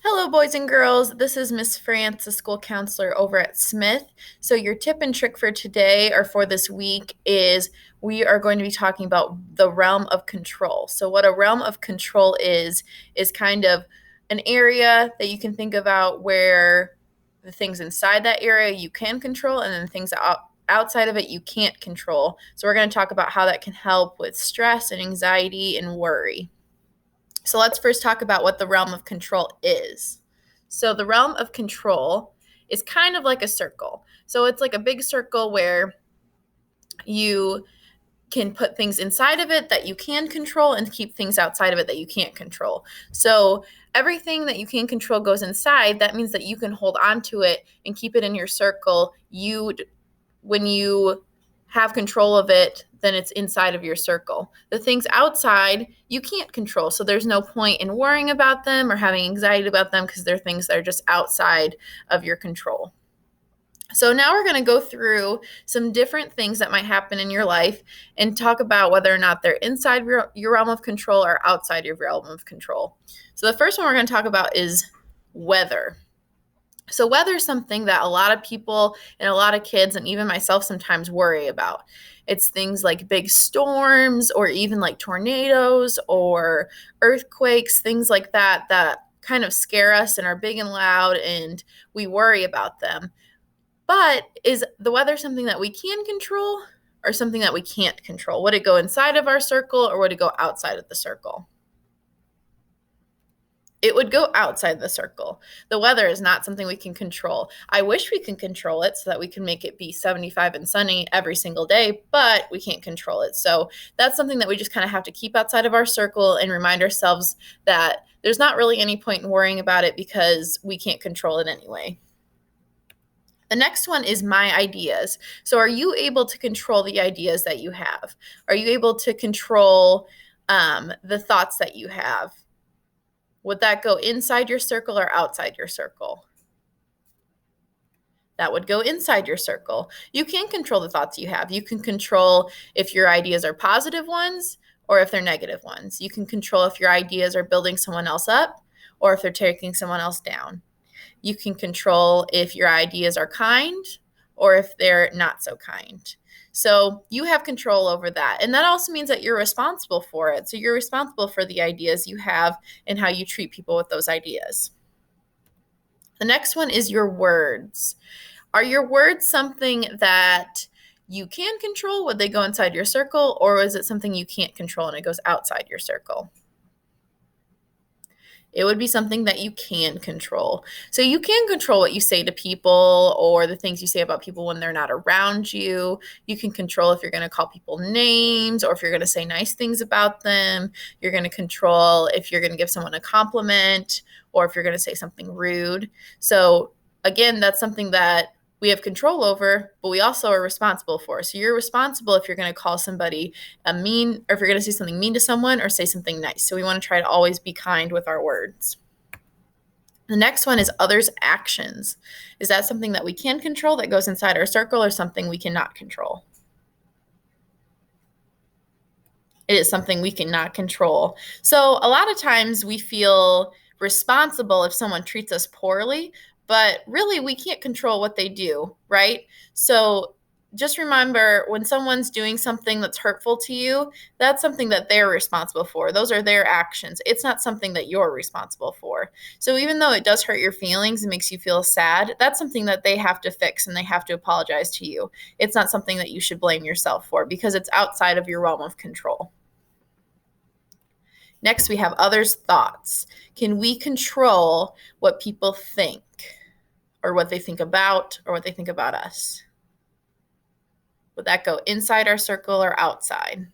Hello, boys and girls. This is Miss France, the school counselor over at Smith. So, your tip and trick for today or for this week is we are going to be talking about the realm of control. So, what a realm of control is kind of an area that you can think about where the things inside that area you can control, and then things outside of it you can't control. So, we're going to talk about how that can help with stress and anxiety and worry. So let's first talk about what the realm of control is. So the realm of control is kind of like a circle. So it's like a big circle where you can put things inside of it that you can control and keep things outside of it that you can't control. So everything that you can control goes inside. That means that you can hold on to it and keep it in your circle. When you have control of it, then it's inside of your circle. The things outside, you can't control. So there's no point in worrying about them or having anxiety about them because they're things that are just outside of your control. So now we're going to go through some different things that might happen in your life and talk about whether or not they're inside your realm of control or outside your realm of control. So the first one we're going to talk about is weather. So weather is something that a lot of people and a lot of kids and even myself sometimes worry about. It's things like big storms or even like tornadoes or earthquakes, things like that kind of scare us and are big and loud and we worry about them. But is the weather something that we can control or something that we can't control? Would it go inside of our circle or would it go outside of the circle? It would go outside the circle. The weather is not something we can control. I wish we can control it so that we can make it be 75 and sunny every single day, but we can't control it. So that's something that we just kind of have to keep outside of our circle and remind ourselves that there's not really any point in worrying about it because we can't control it anyway. The next one is my ideas. So, are you able to control the ideas that you have? Are you able to control the thoughts that you have? Would that go inside your circle or outside your circle? That would go inside your circle. You can control the thoughts you have. You can control if your ideas are positive ones or if they're negative ones. You can control if your ideas are building someone else up or if they're taking someone else down. You can control if your ideas are kind or if they're not so kind. So you have control over that. And that also means that you're responsible for it. So you're responsible for the ideas you have and how you treat people with those ideas. The next one is your words. Are your words something that you can control? Would they go inside your circle? Or is it something you can't control and it goes outside your circle? It would be something that you can control. So you can control what you say to people or the things you say about people when they're not around you. You can control if you're going to call people names or if you're going to say nice things about them. You're going to control if you're going to give someone a compliment or if you're going to say something rude. So again, that's something that we have control over, but we also are responsible for. So you're responsible if you're going to call somebody a mean, or if you're going to say something mean to someone or say something nice. So we want to try to always be kind with our words. The next one is others' actions. Is that something that we can control that goes inside our circle or something we cannot control? It is something we cannot control. So a lot of times we feel responsible if someone treats us poorly, but really we can't control what they do, right? So just remember when someone's doing something that's hurtful to you, that's something that they're responsible for. Those are their actions. It's not something that you're responsible for. So even though it does hurt your feelings and makes you feel sad, that's something that they have to fix and they have to apologize to you. It's not something that you should blame yourself for because it's outside of your realm of control. Next, we have others' thoughts. Can we control what people think or what they think about or what they think about us? Would that go inside our circle or outside?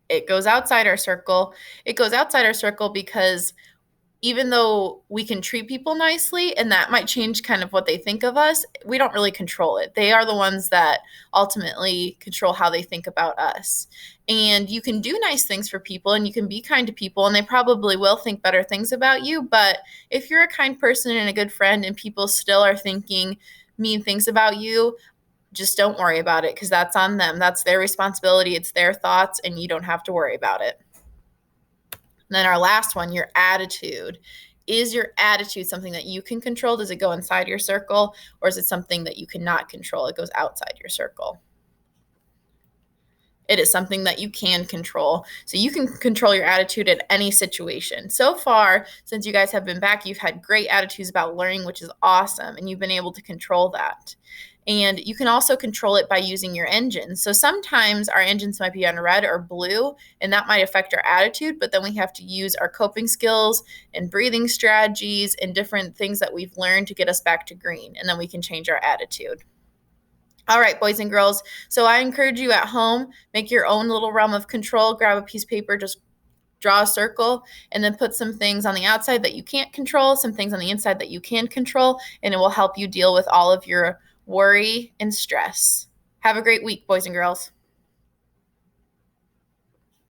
It goes outside our circle. It goes outside our circle because even though we can treat people nicely and that might change kind of what they think of us, we don't really control it. They are the ones that ultimately control how they think about us. And you can do nice things for people and you can be kind to people and they probably will think better things about you. But if you're a kind person and a good friend and people still are thinking mean things about you, just don't worry about it because that's on them. That's their responsibility. It's their thoughts and you don't have to worry about it. And then our last one, your attitude. is your attitude something that you can control? Does it go inside your circle, or is it something that you cannot control? It goes outside your circle. It is something that you can control. So you can control your attitude at any situation. So far, since you guys have been back, you've had great attitudes about learning, which is awesome, and you've been able to control that. And you can also control it by using your engines. So sometimes our engines might be on red or blue, and that might affect our attitude, but then we have to use our coping skills and breathing strategies and different things that we've learned to get us back to green, and then we can change our attitude. All right, boys and girls. So I encourage you at home, make your own little realm of control. Grab a piece of paper, just draw a circle, and then put some things on the outside that you can't control, some things on the inside that you can control, and it will help you deal with all of your worry and stress. Have a great week, boys and girls.